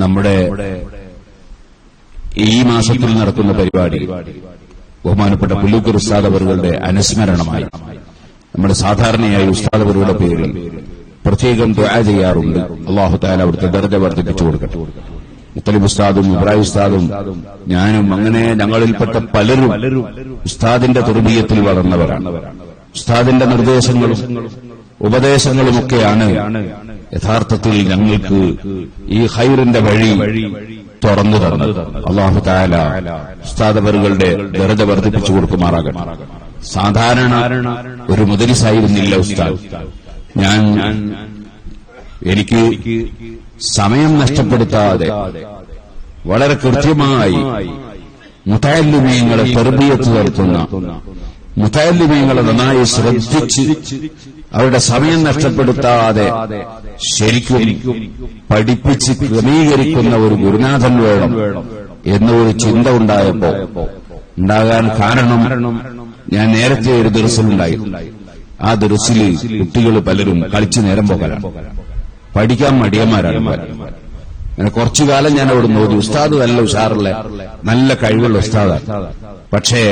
നമ്മുടെ ഈ മാസത്തിൽ നടക്കുന്ന പരിപാടി ബഹുമാനപ്പെട്ട പുല്ലൂക്കർ ഉസ്താദ് അവറുകളുടെ അനുസ്മരണമായി നമ്മുടെ സാധാരണയായി ഉസ്താദ് അവറുടെ പേരിൽ പ്രത്യേകം ദുആ ചെയ്യാറുണ്ട്. അല്ലാഹു തആല അവിടുത്തെ ദർജ വർദ്ധിപ്പിച്ചു കൊടുക്കട്ടെ. മുത്തലിബ് ഉസ്താദും ഇബ്രാഹിം ഉസ്താദും ഞാനും അങ്ങനെ ഞങ്ങളിൽപ്പെട്ട പലരും ഉസ്താദിന്റെ തർബിയത്തിൽ വളർന്നവരാണ്. ഉസ്താദിന്റെ നിർദ്ദേശങ്ങളും ഉപദേശങ്ങളുമൊക്കെയാണ് യഥാർത്ഥത്തിൽ ഞങ്ങൾക്ക് ഈ ഖൈറിന്റെ വഴി തുറന്നു തന്നത്. അല്ലാഹു തആല ഉസ്താദ് അവറുകളുടെ ദർജ വർദ്ധിപ്പിച്ചു കൊടുക്കുമാറാകട്ടെ. സാധാരണ ഒരു മുദരിസായിരുന്നില്ല ഉസ്താദ്. എനിക്ക് സമയം നഷ്ടപ്പെടുത്താതെ വളരെ കൃത്യമായി മുതഅല്ലിമീങ്ങളെ തർബിയത്ത് നടത്തുന്ന, മുതഅല്ലിമീങ്ങളെ നന്നായി ശ്രദ്ധിച്ച് അവരുടെ സമയം നഷ്ടപ്പെടുത്താതെ ശരിക്കും പഠിപ്പിച്ച് ക്രമീകരിക്കുന്ന ഒരു ഗുരുനാഥൻ വേണം എന്നൊരു ചിന്ത ഉണ്ടാകാൻ കാരണം ഞാൻ നേരത്തെ ഒരു ദർസിലുണ്ടായിരുന്നു. ആ ദർസിൽ കുട്ടികൾ പലരും കളിച്ച് നേരം പോകലാണ്, പഠിക്കാൻ മടിയന്മാരാണ്. അങ്ങനെ കുറച്ചു കാലം ഞാൻ അവിടെ നോക്കി. ഉസ്താദ് നല്ല ഉഷാറുള്ള നല്ല കഴിവുള്ള ഉസ്താദാണ്. പക്ഷേ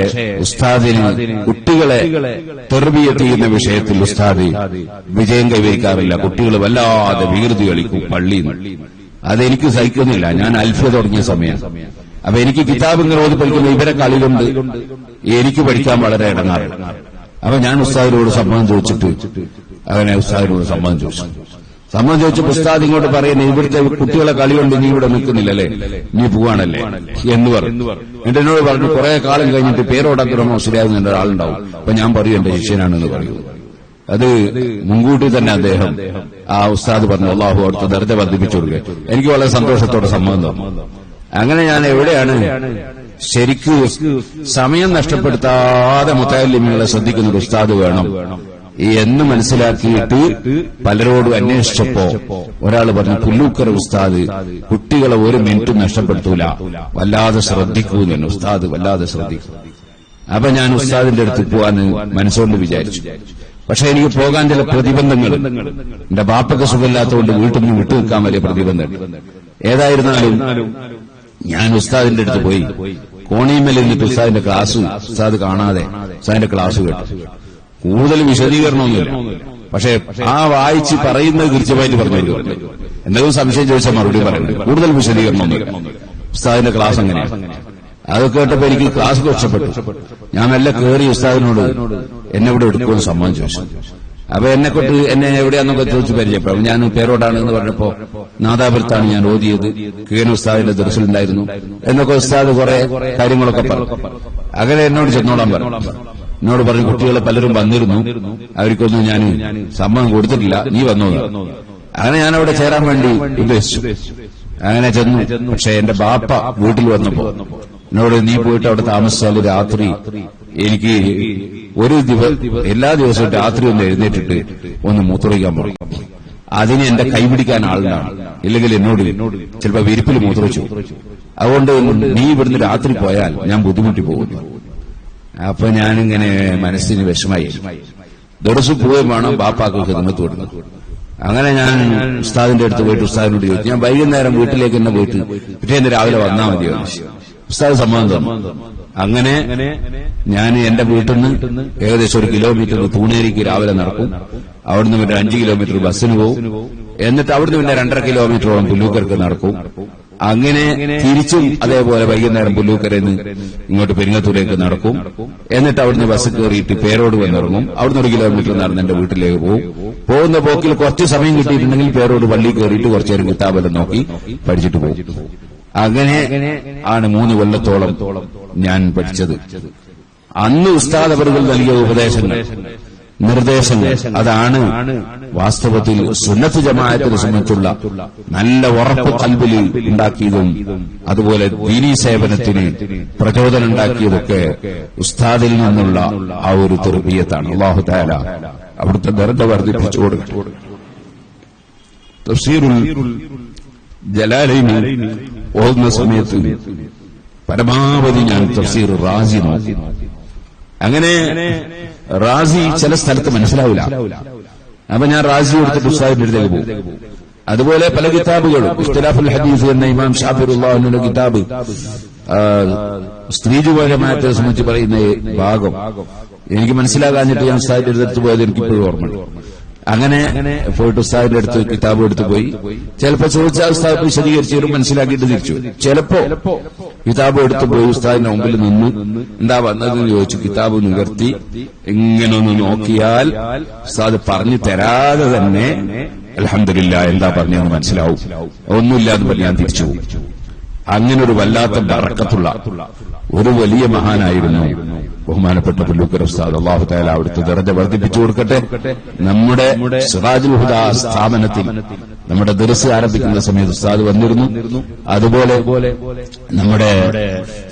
ഉസ്താദിന് കുട്ടികളെ തർബിയത്ത് ചെയ്യുന്ന വിഷയത്തിൽ ഉസ്താദ് വിജയം കൈവരിക്കാറില്ല. കുട്ടികൾ വല്ലാതെ വികൃതി കളിക്കും പള്ളിയിൽ നിന്ന്. അതെനിക്ക് സഹിക്കുന്നില്ല. ഞാൻ അൽഫിയ തുടങ്ങിയ സമയം. അപ്പൊ എനിക്ക് കിതാബ് ഇങ്ങനെ ഓതി പഠിക്കുന്ന ഇവരെ കളികൊണ്ട് എനിക്ക് പഠിക്കാൻ വളരെ ഇടങ്ങാറ്. അപ്പൊ ഞാൻ ഉസ്താദിനോട് സമ്മതം ചോദിച്ചിട്ട് അങ്ങനെ ഉസ്താദിനോട് സമ്മതം ചോദിച്ചപ്പോൾ ഉസ്താദ് ഇങ്ങോട്ട് പറയുന്നത്, ഇവിടുത്തെ കുട്ടികളെ കളികൊണ്ട് നീ ഇവിടെ നിൽക്കുന്നില്ലല്ലേ, നീ പോവാണല്ലേ എന്ന് പറഞ്ഞു. എന്നോട് പറഞ്ഞു കുറെ കാലം കഴിഞ്ഞിട്ട് പേരോടാക്കിടമോ ശരിയാകുന്ന ഒരാളുണ്ടാവും. അപ്പൊ ഞാൻ പറയും എന്റെ ശിഷ്യനാണെന്ന് പറയൂ. അത് മുൻകൂട്ടി തന്നെ അദ്ദേഹം ആ ഉസ്താദ് പറഞ്ഞു അല്ലാഹു അവിടുത്തെ ദർജ വർദ്ധിപ്പിച്ചു കൊടുക്കുക. എനിക്ക് വളരെ സന്തോഷത്തോടെ സമ്മതം തന്നു. അങ്ങനെ ഞാൻ എവിടെയാണ് ശരിക്ക് സമയം നഷ്ടപ്പെടുത്താതെ മുതഅല്ലിമീങ്ങളെ ശ്രദ്ധിക്കുന്ന ഒരു ഉസ്താദ് വേണം എന്ന് മനസ്സിലാക്കിയിട്ട് പലരോടും അന്വേഷിച്ചപ്പോ ഒരാൾ പറഞ്ഞു, പുല്ലൂക്കർ ഉസ്താദ് കുട്ടികളെ ഒരു മിനിറ്റും നഷ്ടപ്പെടുത്തൂല, വല്ലാതെ ശ്രദ്ധിക്കൂന്നു. ഉസ്താദ് വല്ലാതെ ശ്രദ്ധിക്കും. അപ്പൊ ഞാൻ ഉസ്താദിന്റെ അടുത്ത് പോവാൻ മനസ്സുകൊണ്ട് വിചാരിച്ചു. പക്ഷെ എനിക്ക് പോകാൻ ചില പ്രതിബന്ധങ്ങൾ, എന്റെ ബാപ്പക്ക് സുഖമില്ലാത്തതുകൊണ്ട് വീട്ടിൽ നിന്ന് വിട്ടു നിൽക്കാൻ വലിയ പ്രതിബന്ധം. ഏതായിരുന്നാലും ഞാൻ ഉസ്താദിന്റെ അടുത്ത് പോയി. കോണിമേൽ നിന്നിട്ട് ഉസ്താദിന്റെ ക്ലാസ് ഉസ്താദ് കാണാതെ ഉസ്താദിന്റെ ക്ലാസ് കേട്ടു. കൂടുതൽ വിശദീകരണമൊന്നുമില്ല. പക്ഷെ ആ വായിച്ച് പറയുന്നത് കൃത്യമായിട്ട് പറഞ്ഞു. എന്തെങ്കിലും സംശയം ചോദിച്ചാൽ മറുപടി പറയുന്നത്. കൂടുതൽ വിശദീകരണമൊന്നുമില്ല. ഉസ്താദിന്റെ ക്ലാസ് അങ്ങനെയാണ്. അത് കേട്ടപ്പോ എനിക്ക് ക്ലാസ് രക്ഷപ്പെട്ടു. ഞാൻ നല്ല കയറി ഉസ്താദിനോട് എന്നെ ഇവിടെ എടുക്കുമെന്ന് സമ്മതം ചോദിച്ചു. അപ്പൊ എന്നെ എവിടെയാന്നൊക്കെ ചോദിച്ചു പരിചയപ്പെടും. ഞാൻ പേരോടാണ് എന്ന് പറഞ്ഞപ്പോ നാദാപുരത്താണ് ഞാൻ ഓതിയത്, കീഴൻ ഉസ്താദിന്റെ ദർസിലുണ്ടായിരുന്നു എന്നൊക്കെ ഉസ്താദ് കുറെ കാര്യങ്ങളൊക്കെ പറഞ്ഞു. അങ്ങനെ എന്നോട് ചെന്നോടാൻ പറഞ്ഞു. എന്നോട് പറഞ്ഞു കുട്ടികളെ പലരും വന്നിരുന്നു, അവർക്കൊന്നും ഞാൻ സമ്മതം കൊടുത്തിട്ടില്ല, നീ വന്നോ. അങ്ങനെ ഞാൻ അവിടെ ചേരാൻ വേണ്ടി ഉദ്ദേശിച്ചു. അങ്ങനെ ചെന്നു. പക്ഷെ എന്റെ ബാപ്പ വീട്ടിൽ വന്നപ്പോ എന്നോട് നീ പോയിട്ട് അവിടെ താമസിച്ചാൽ രാത്രി എനിക്ക് എല്ലാ ദിവസവും രാത്രി ഒന്ന് എഴുന്നേറ്റിട്ട് ഒന്ന് മൂത്രമൊഴിക്കാൻ പറയും. അതിന് എന്റെ കൈപിടിക്കാൻ ആളുണ്ടാണ്, ഇല്ലെങ്കിൽ എന്നോട് ചിലപ്പോ വിരിപ്പിൽ മൂത്രമൊഴിച്ചു. അതുകൊണ്ട് നീ ഇവിടുന്ന് രാത്രി പോയാൽ ഞാൻ ബുദ്ധിമുട്ടി പോകുന്നു. അപ്പൊ ഞാനിങ്ങനെ മനസ്സിന് വിഷമായി. ദർസിൽ പോവുകയും വേണം, ബാപ്പാക്ക് ഖിദ്മത്ത് കൊടുക്കണം. അങ്ങനെ ഞാൻ ഉസ്താദിന്റെ അടുത്ത് പോയിട്ട് ഉസ്താദിനോട് ചോദിച്ചു, ഞാൻ വൈകുന്നേരം വീട്ടിലേക്ക് തന്നെ പോയിട്ട് പിറ്റേന്ന് രാവിലെ വന്നാൽ മതിയോ? ഉസ്താദ് സമ്മതം തന്നു. അങ്ങനെ ഞാൻ എന്റെ വീട്ടിൽ നിന്ന് ഏകദേശം 1 കിലോമീറ്റർ തൂണേരിക്ക് രാവിലെ നടക്കും. അവിടുന്ന് പിന്നെ 5 കിലോമീറ്റർ ബസ്സിന് പോകും. എന്നിട്ട് അവിടുന്ന് പിന്നെ 2.5 കിലോമീറ്ററോളം പുല്ലൂക്കർക്ക് നടക്കും. അങ്ങനെ തിരിച്ചും അതേപോലെ വൈകുന്നേരം പുല്ലൂക്കരയിൽ നിന്ന് ഇങ്ങോട്ട് പെരിങ്ങത്തൂരേക്ക് നടക്കും. എന്നിട്ട് അവിടുന്ന് ബസ് കയറിയിട്ട് പേരോട് വന്നിറങ്ങും. അവിടുന്ന് 1 കിലോമീറ്റർ നടന്ന് എന്റെ വീട്ടിലേക്ക് പോകും. പോകുന്ന പോക്കിൽ കുറച്ച് സമയം കിട്ടിയിട്ടുണ്ടെങ്കിൽ പേരോട് പള്ളി കയറിയിട്ട് കുറച്ചു നേരം കിതാബെല്ലാം നോക്കി പഠിച്ചിട്ട് പോകും. അങ്ങനെ ആണ് 3 കൊല്ലത്തോളം ഞാൻ പഠിച്ചത്. അന്ന് ഉസ്താദ് അവറുകൾ നൽകിയ ഉപദേശങ്ങൾ, നിർദ്ദേശങ്ങൾ, അതാണ് വാസ്തവത്തിൽ സുന്നത്ത് ജമാഅത്തിനെ സംബന്ധിച്ചുള്ള നല്ല ഉറപ്പ് ഖൽബിൽ ഉണ്ടാക്കിയതും അതുപോലെ ദീനീ സേവനത്തിന് പ്രചോദനം ഉണ്ടാക്കിയതൊക്കെ ഉസ്താദിൽ നിന്നുള്ള ആ ഒരു തർബിയത്താണ്. അല്ലാഹു തആല അവിടുത്തെ ദർജ വർദ്ധിപ്പിച്ചു കൊടുക്കും. തഫ്സീറുൽ ജലാലൈനി ഓതുന്ന സമയത്ത് പരമാവധി ഞാൻ തഫ്സീർ റാസി നോക്കി. അങ്ങനെ റാസി ചില സ്ഥലത്ത് മനസ്സിലാവില്ല. അപ്പൊ ഞാൻ റാസി എടുത്തിട്ട് ഉസ്താദിന്റെ അടുത്തേക്ക് പോകും. അതുപോലെ പല കിതാബുകളും ഇഖ്തിലാഫുൽ ഹദീസ് എന്ന ഇമാം ഷാഫിറുള്ളാഹിന്റെ കിതാബ് സ്ത്രീജുപരമായത്തെ സംബന്ധിച്ച് പറയുന്ന ഭാഗം എനിക്ക് മനസ്സിലാകാഞ്ഞിട്ട് ഞാൻ ഉസ്താദിന്റെ അടുത്ത് പോയത് എനിക്കിപ്പോഴും ഓർമ്മയുണ്ട്. അങ്ങനെ പോയിട്ട് ഉസ്താദിന്റെ അടുത്ത് കിതാബ് എടുത്തു പോയി. ചിലപ്പോ ചോദിച്ചാൽ ഉസ്താദ് വിശദീകരിച്ചു മനസ്സിലാക്കിയിട്ട് തിരിച്ചു. ചിലപ്പോ കിതാബ് എടുത്തു പോയി ഉസ്താദിന്റെ മുമ്പിൽ നിന്ന് എന്താ വന്നതെന്ന് ചോദിച്ചു. കിതാബ് നിവർത്തി ഇങ്ങനെ ഒന്ന് നോക്കിയാൽ ഉസ്താദ് പറഞ്ഞു തരാതെ തന്നെ അൽഹംദുലില്ലാ എന്താ പറഞ്ഞതെന്ന് മനസ്സിലാവും. ഒന്നുമില്ലാന്ന് പറഞ്ഞ് ഞാൻ തിരിച്ചു പോകും. അങ്ങനെ ഒരു വല്ലാത്ത ബറക്കത്തുള്ള ഒരു വലിയ മഹാനായിരുന്നു ബഹുമാനപ്പെട്ട പുല്ലൂക്കർ ഉസ്താദ്. അല്ലാഹു തആല അവിടുത്തെ ദറജ വർദ്ധിപ്പിച്ചു കൊടുക്കട്ടെ. നമ്മുടെ സിറാജുൽ ഹുദ സ്ഥാപനത്തിൽ നമ്മുടെ ദർസ് ആരംഭിക്കുന്ന സമയത്ത് ഉസ്താദ് വന്നിരുന്നു. അതുപോലെ നമ്മുടെ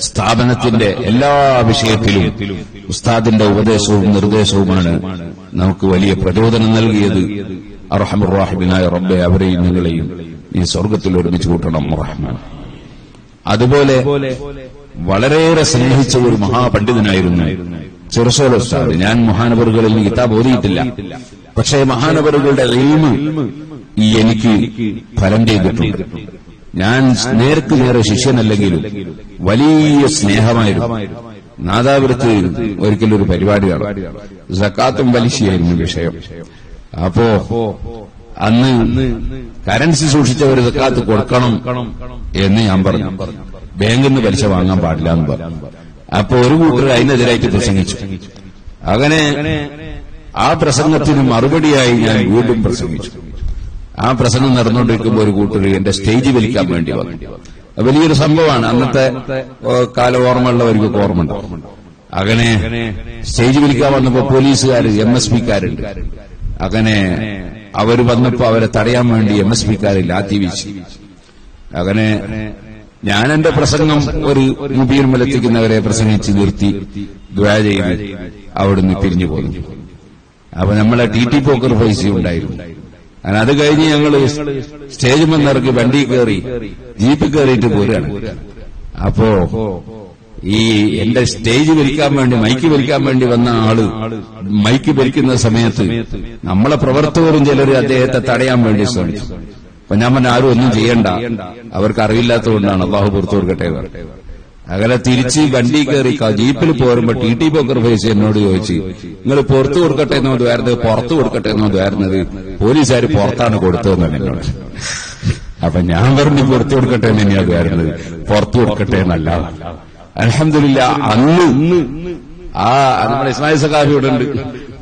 സ്ഥാപനത്തിന്റെ എല്ലാ വിഷയത്തിലും ഉസ്താദിന്റെ ഉപദേശവും നിർദ്ദേശവുമാണ് നമുക്ക് വലിയ പ്രചോദനം നൽകിയത്. അർഹമുർ റഹീമിനായ റബ്ബേ, അവരെയും നിങ്ങളെയും ഈ സ്വർഗ്ഗത്തിൽ ഒരുമിച്ച് കൂട്ടണം റഹ്മാൻ. അതുപോലെ വളരെയേറെ സ്നേഹിച്ച ഒരു മഹാപണ്ഡിതനായിരുന്നു ചെറുസോല ഉസ്താദ്. ഞാൻ മഹാനവറുകളിൽ കിതാബ് ഓതിയിട്ടില്ല, പക്ഷേ മഹാനവറുകളുടെ ഇൽമ് എനിക്ക് ഫലം ചെയ്തിട്ടുണ്ട്. ഞാൻ നേർക്ക് നേരെ ശിഷ്യനല്ലെങ്കിലും വലിയ സ്നേഹമായിരുന്നു. നാദാപുരത്ത് ഒരിക്കലൊരു പരിപാടിയാണ്, സക്കാത്തും പലിശയായിരുന്നു വിഷയം. അപ്പോ അന്ന് കറൻസി സൂക്ഷിച്ചവർ സക്കാത്ത് കൊടുക്കണം എന്ന് ഞാൻ പറഞ്ഞു. ബാങ്കിൽ നിന്ന് പലിശ വാങ്ങാൻ പാടില്ല എന്ന് പറഞ്ഞു. അപ്പൊ ഒരു കൂട്ടർ അതിനെതിരായിട്ട് പ്രസംഗിച്ചു. അങ്ങനെ ആ പ്രസംഗത്തിന് മറുപടിയായി ഞാൻ വീണ്ടും പ്രസംഗിച്ചു. ആ പ്രസംഗം നടന്നുകൊണ്ടിരിക്കുമ്പോൾ ഒരു കൂട്ടർ എന്റെ സ്റ്റേജ് വലിക്കാൻ വേണ്ടി വന്നു. വലിയൊരു സംഭവമാണ്. അന്നത്തെ കാല ഓർമ്മയുള്ളവർക്ക് ഓർമ്മയുണ്ട്. അങ്ങനെ സ്റ്റേജ് വലിക്കാൻ വന്നപ്പോ പോലീസുകാർ MSP-ക്കാരുണ്ട്. അങ്ങനെ അവര് വന്നപ്പോ അവരെ തടയാൻ വേണ്ടി MSP-ക്കാരിൽ ലാത്തി വീശി. അങ്ങനെ ഞാൻ എന്റെ പ്രസംഗം ഒരു മുബീർ മലത്തിക്കുന്നവരെ പ്രസംഗിച്ച് നിർത്തി ദുആ ചെയ്ത് അവിടുന്ന് പിരിഞ്ഞു പോന്നു. അപ്പൊ നമ്മളെ TT പോക്കർ പൈസ ഉണ്ടായിരുന്നു. അങ്ങനെ അത് കഴിഞ്ഞ് ഞങ്ങള് സ്റ്റേജ് വന്നിറങ്ങി വണ്ടി കയറി ജീപ്പ് കയറിയിട്ട് പോരുകയാണ്. അപ്പോ ഈ എന്റെ സ്റ്റേജ് വലിക്കാൻ വേണ്ടി മൈക്ക് വലിക്കാൻ വേണ്ടി വന്ന ആള് മൈക്ക് വലിക്കുന്ന സമയത്ത് നമ്മളെ പ്രവർത്തകരും ചിലർ അദ്ദേഹത്തെ തടയാൻ വേണ്ടി ശ്രമിച്ചു. അപ്പൊ ഞാൻ പറഞ്ഞ ആരും ഒന്നും ചെയ്യണ്ട, അവർക്ക് അറിവില്ലാത്തതുകൊണ്ടാണ്, അള്ളാഹു പുറത്തു കൊടുക്കട്ടെ. അങ്ങനെ തിരിച്ച് വണ്ടി കയറി ജീപ്പിൽ പോരുമ്പോ TT പോക്കർ ഫേസ് എന്നോട് ചോദിച്ചു, നിങ്ങൾ പുറത്തു കൊടുക്കട്ടെ എന്നോ ദ്വാരുന്നത് പുറത്തു കൊടുക്കട്ടെ എന്നോ ദ്വാരുന്നത്? പോലീസുകാർ പുറത്താണ് കൊടുത്തതെന്നാണ് എന്നോട്. അപ്പൊ ഞാൻ പറഞ്ഞു പുറത്തു കൊടുക്കട്ടെ എന്ന് തന്നെയാ ദ്വാരുന്നത്, പുറത്തു കൊടുക്കട്ടെ എന്നല്ല. അൽഹംദുലില്ലാ അന്ന് നമ്മുടെ ഇസ്മായിൽ സഖാഫി ഇവിടെ ഉണ്ട്.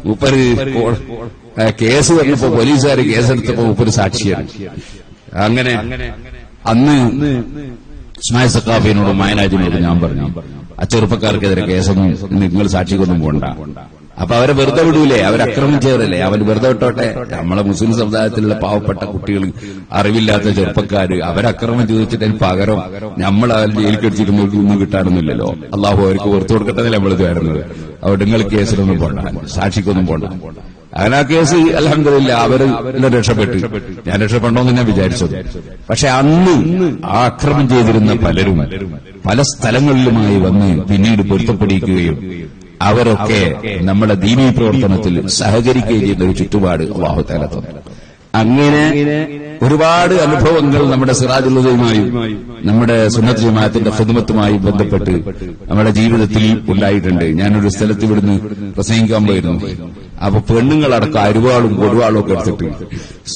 മൂപ്പര് കേസ് വന്നപ്പോ പോലീസുകാർ കേസെടുത്തപ്പോ മൂപ്പര് സാക്ഷിയാണ്. അങ്ങനെ അന്ന് ഇസ്മായിൽ സഖാഫിനോടും മയനാജിനോടും ഞാൻ പറഞ്ഞു, ആ ചെറുപ്പക്കാർക്കെതിരെ കേസൊന്നും നിങ്ങൾ സാക്ഷിക്കൊന്നും പോണ്ട. അപ്പൊ അവരെ വെറുതെ വിടൂലേ, അവരക്രമിച്ചവരല്ലേ, അവർ വെറുതെ വിട്ടോട്ടെ. നമ്മളെ മുസ്ലിം സമുദായത്തിലുള്ള പാവപ്പെട്ട കുട്ടികൾ, അറിവില്ലാത്ത ചെറുപ്പക്കാര് അവരക്രമിച്ച് ചോദിച്ചിട്ട് പകരം നമ്മൾ ജയിലിൽ കടിച്ചിട്ട് ഒന്നും കിട്ടാനൊന്നുമില്ലല്ലോ. അള്ളാഹു അവർക്ക് പുറത്തു കൊടുക്കട്ടെ നമ്മളിത് വരുന്നത്. അവിടെ നിങ്ങൾ കേസിലൊന്നും പോണ്ട, സാക്ഷിക്കൊന്നും പോണ്ട. അങ്ങനെ ആ കേസ് അൽഹംദുലില്ലാ അവര് രക്ഷപ്പെട്ടു. ഞാൻ രക്ഷപ്പെടണമെന്ന് ഞാൻ വിചാരിച്ചത്. പക്ഷെ അന്ന് ആ ആക്രമണം ചെയ്തിരുന്ന പലരും പല സ്ഥലങ്ങളിലുമായി വന്ന് പിന്നീട് പൊരുത്തപ്പെടിക്കുകയും അവരൊക്കെ നമ്മുടെ ദീനീ പ്രവർത്തനത്തിൽ സഹകരിക്കുകയും ചെയ്യുന്ന ഒരു ചുറ്റുപാട് അല്ലാഹു തആല തന്നു. അങ്ങനെ ഒരുപാട് അനുഭവങ്ങൾ നമ്മുടെ സിറാജുൽ ഹുദയുമായും നമ്മുടെ സുന്നത്ത് ജമാഅത്തിന്റെ ഖിദ്മത്തുമായി ബന്ധപ്പെട്ട് നമ്മുടെ ജീവിതത്തിൽ ഉണ്ടായിട്ടുണ്ട്. ഞാനൊരു സ്ഥലത്ത് ഇവിടുന്ന് പ്രസംഗിക്കാൻ പോയിരുന്നു. അപ്പൊ പെണ്ണുങ്ങളടക്കം അരുവാളും കൊടുവാളും ഒക്കെ എടുത്തിട്ട്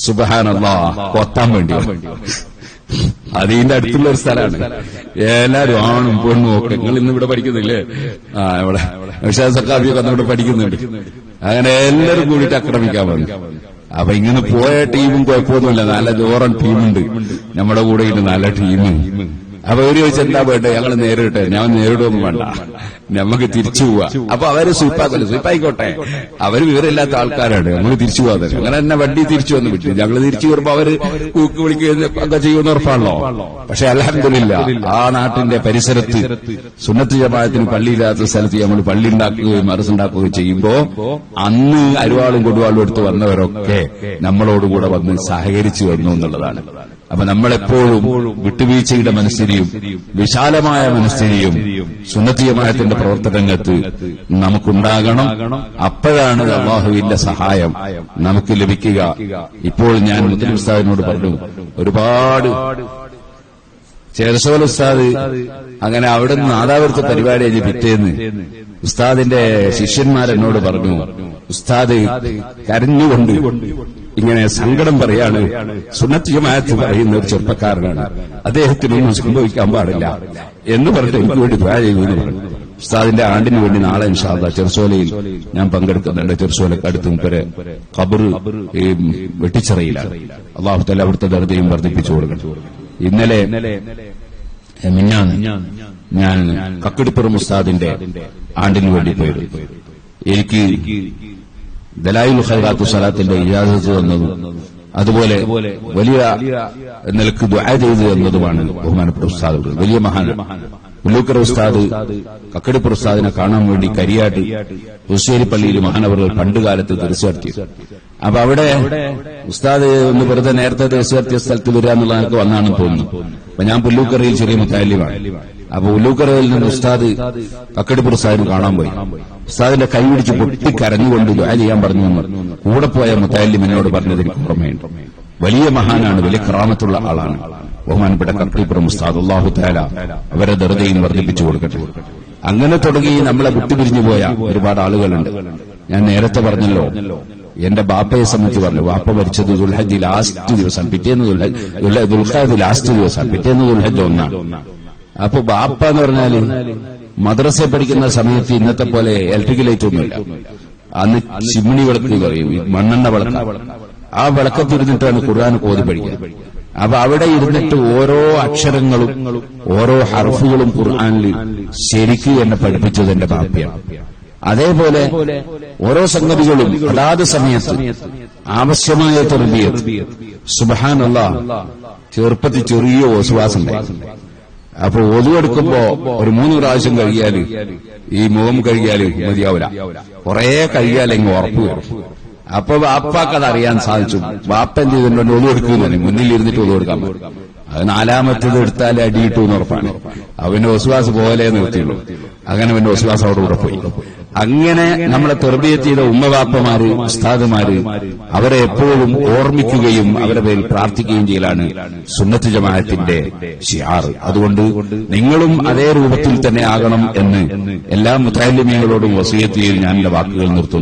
സുബ്ഹാനല്ലാഹ് കൊത്താൻ വേണ്ടി. അതിന്റെ അടുത്തുള്ള ഒരു സ്ഥലമാണ്. എല്ലാരും ആണും പെണ്ണും ഒക്കെ. നിങ്ങൾ ഇന്ന് ഇവിടെ പഠിക്കുന്നില്ലേ? ഇവിടെ സക്കാഫിയൊക്കെ ഇവിടെ പഠിക്കുന്നുണ്ട്. അങ്ങനെ എല്ലാവരും കൂടിയിട്ട് ആക്രമിക്കാൻ വന്നു. അപ്പൊ ഇങ്ങനെ പോയ ടീമും കുഴപ്പമൊന്നുമില്ല, നല്ല ജോറൻ ടീമുണ്ട് നമ്മുടെ കൂടെ. ഇന്ന് നല്ല ടീം. അപ്പൊ അവര് ചോദിച്ചാൽ എന്താ വേണ്ടേ? ഞങ്ങൾ നേരിട്ടെ. ഞാൻ നേരിടുമൊന്നും വേണ്ട, നമുക്ക് തിരിച്ചു പോവാ. അപ്പൊ അവര് സ്വീപ്പാക്കല്ലോ, സ്വീപ്പായിക്കോട്ടെ, അവര് വിവരമില്ലാത്ത ആൾക്കാരാണ്, നമുക്ക് തിരിച്ചു പോകാതെ. അങ്ങനെ തന്നെ വണ്ടി തിരിച്ചു വന്ന് വിട്ടു. ഞങ്ങൾ തിരിച്ചു വരുമ്പോ അവര് കൂക്ക് വിളിക്കുകയൊക്കെ ചെയ്യുന്ന ഉറപ്പാണല്ലോ. പക്ഷെ അൽഹംദുലില്ലാ ആ നാട്ടിന്റെ പരിസരത്ത് സുന്നത്ത് ജമാഅത്തിന് പള്ളിയില്ലാത്ത സ്ഥലത്ത് നമ്മൾ പള്ളി ഉണ്ടാക്കുകയും മറസുണ്ടാക്കുകയും ചെയ്യുമ്പോ അന്ന് അരുവാളും കൊടുവാളും എടുത്ത് വന്നവരൊക്കെ നമ്മളോടുകൂടെ വന്ന് സഹകരിച്ചു വന്നു എന്നുള്ളതാണ്. അപ്പൊ നമ്മളെപ്പോഴും വിട്ടുവീഴ്ചയുടെ മനസ്ഥിതിയും വിശാലമായ മനസ്ഥിതിയും സുന്നത്ത് ജമാഅത്തിന്റെ പ്രവർത്തനങ്ങൾക്ക് നമുക്കുണ്ടാകണം. അപ്പോഴാണ് അല്ലാഹുവിന്റെ സഹായം നമുക്ക് ലഭിക്കുക. ഇപ്പോൾ ഞാൻ മുത്തലിം ഉസ്താദിനോട് പറഞ്ഞു, ഒരുപാട് ചേരസോൽ ഉസ്താദ് അങ്ങനെ അവിടെ നിന്ന് നാദാപുരത്ത് പരിപാടി കഴിഞ്ഞ് പിറ്റേന്ന് ഉസ്താദിന്റെ ശിഷ്യന്മാരെന്നോട് പറഞ്ഞു, ഉസ്താദ് കരഞ്ഞുകൊണ്ട് ഇങ്ങനെ സങ്കടം പറയാണ്, സുന്നത്ത് ജമാഅത്ത് പറയുന്ന ഒരു ചെറുപ്പക്കാരനാണ്, അദ്ദേഹത്തിനൊന്നും സംഭവിക്കാൻ പാടില്ല എന്ന് പറഞ്ഞിട്ട് എനിക്ക് വേണ്ടി ദുആ ചെയ്യുമെന്ന് പറഞ്ഞു. ഉസ്താദിന്റെ ആണ്ടിന് വേണ്ടി നാളെ ഇൻഷാ അല്ലാഹ് ചെറുസോലയിൽ ഞാൻ പങ്കെടുക്കുന്നുണ്ട്. ചെറുസോലക്കടുത്ത് മുപ്പരെ ഖബർ വെട്ടിച്ചിറയിലാണ്. അല്ലാഹു തആല അവിടുത്തെ ദർജയും വർദ്ധിപ്പിച്ചു കൊടുക്കണം. ഇന്നലെ മിഞ്ഞാന്ന് ഞാൻ കക്കടിപ്പുറം ഉസ്താദിന്റെ ആണ്ടിന് വേണ്ടി പോയിരുന്നു. എനിക്ക് ദലായിലുൽ ഖൈറാത്തു സ്വലാത്തിന്റെ ഇജാസത്ത് തന്നതും അതുപോലെ വലിയ നിലക്ക് ദുആ ചെയ്തു എന്നതുമാണ് ബഹുമാനപ്പെട്ട ഉസ്താദുകൾ. വലിയ മഹാനാണ് ഉള്ളൂക്കര ഉസ്താദ് കക്കടിപ്പുറ ഉസ്താദിനെ കാണാൻ വേണ്ടി കരിയാട്ട് ഹുസേരി പള്ളിയിൽ മഹാനവറുകൾ പണ്ടുകാലത്ത് ദർസ് നടത്തി. അപ്പൊ അവിടെ ഉസ്താദ് ഒന്ന് വെറുതെ നേരത്തെ ദർസ് നടത്തിയ സ്ഥലത്ത് വരിക എന്നുള്ള എനിക്ക് വന്നാണെന്ന് തോന്നുന്നു. അപ്പൊ ഞാൻ പുല്ലൂക്കരയിൽ ചെറിയ മുത്താലിമാണ്. അപ്പൊ ഉള്ളൂക്കരയിൽ നിന്ന് ഉസ്താദ് കക്കടിപ്പുറ ഉസ്താദിനെ കാണാൻ പോയി. ഉസ്താദിന്റെ കൈ പിടിച്ച് പൊട്ടിക്കരഞ്ഞുകൊണ്ട് ദുആ ചെയ്യാൻ പറഞ്ഞു. കൂടെ പോയ മുത്താലിം എന്നോട് പറഞ്ഞത് എനിക്ക് ഓർമ്മയുണ്ട്. വലിയ മഹാനാണ്, വലിയ കറാമത്തുള്ള ആളാണ് ബഹുമാനപ്പെട്ട കക്കടിപ്പുറം ഉസ്താദ്. അല്ലാഹു തആല അവരെ ദർജയിൽ വർദ്ധിപ്പിച്ചു കൊടുക്കട്ടെ. അങ്ങനെ തുടങ്ങി നമ്മളെ വിട്ടുപിരിഞ്ഞു പോയ ഒരുപാട് ആളുകളുണ്ട്. ഞാൻ നേരത്തെ പറഞ്ഞല്ലോ, എന്റെ ബാപ്പയെ സംബന്ധിച്ച് പറഞ്ഞു. ബാപ്പ മരിച്ചത് ദുൽഹജ്ജ് ലാസ്റ്റ് ദിവസം, പിറ്റേന്ന് ദുൽഖഅദ് ലാസ്റ്റ് ദിവസം, പിറ്റേന്ന് ദുൽഹജ്ജ് 1. അപ്പൊ ബാപ്പ എന്ന് പറഞ്ഞാല് മദ്രസയിൽ പഠിക്കുന്ന സമയത്ത് ഇന്നത്തെ പോലെ ഇലക്ട്രിക് ലൈറ്റ് ഒന്നുമില്ല. അന്ന് ചിമ്മിണി വിളക്ക് പറയും, മണ്ണെണ്ണ വിളക്ക്. ആ വിളക്കത്തിരുന്നിട്ടാണ് ഖുർആൻ ഓതി പഠിക്കുക. അപ്പൊ അവിടെ ഇരുന്നിട്ട് ഓരോ അക്ഷരങ്ങളും ഓരോ ഹർഫുകളും ഖുർആനിൽ ശരിക്ക് എന്നെ പഠിപ്പിച്ചത് എന്റെ ബാപ്പയാണ്. അതേപോലെ ഓരോ സംഗതികളും അതാത് സമയത്ത് ആവശ്യമായ തർബിയത്ത്. സുബ്ഹാനല്ലാഹ്, ചെറുപ്പത്തിൽ ചെറിയ ഓസുവാസം ഉണ്ടായി. അപ്പൊ ഒതുവെടുക്കുമ്പോ ഒരു 3 പ്രാവശ്യം കഴിയാല് ഈ മുഖം കഴിയാല് മതിയാവില്ല, കുറെ കഴിയാലെങ്കിൽ ഉറപ്പ് വരും. അപ്പൊ ബാപ്പാക്കത് അറിയാൻ സാധിച്ചു. ബാപ്പ എന്ത് ചെയ്തിട്ടുണ്ട്, ഒതുവെടുക്കുന്നു, മുന്നിൽ ഇരുന്നിട്ട് ഒതുവെടുക്കാൻ പറ്റും. അത് 4ാമത്തേത് എടുത്താൽ അടിയിട്ടു എന്ന് ഉറപ്പാണ്. അവന്റെ ഒസുവാസ് പോലെ നിർത്തിയുള്ളൂ. അങ്ങനെ അവന്റെ ഒസുവാസ് അവിടെ കൂടെ പോയി. അങ്ങനെ നമ്മളെ തെർബിയത്ത് ചെയ്ത ഉമ്മവാപ്പമാര്, ഉസ്താദുമാര്, അവരെ എപ്പോഴും ഓർമ്മിക്കുകയും അവരുടെ പേരിൽ പ്രാർത്ഥിക്കുകയും ചെയ്യലാണ് സുന്നത്ത് ജമാഅത്തിന്റെ ശിആർ. അതുകൊണ്ട് നിങ്ങളും അതേ രൂപത്തിൽ തന്നെ ആകണം എന്ന് എല്ലാ മുതഅല്ലിമീങ്ങളോടും വസിയത്ത് ചെയ്ത് ഞാൻ എന്റെ വാക്കുകൾ നിർത്തുന്നു.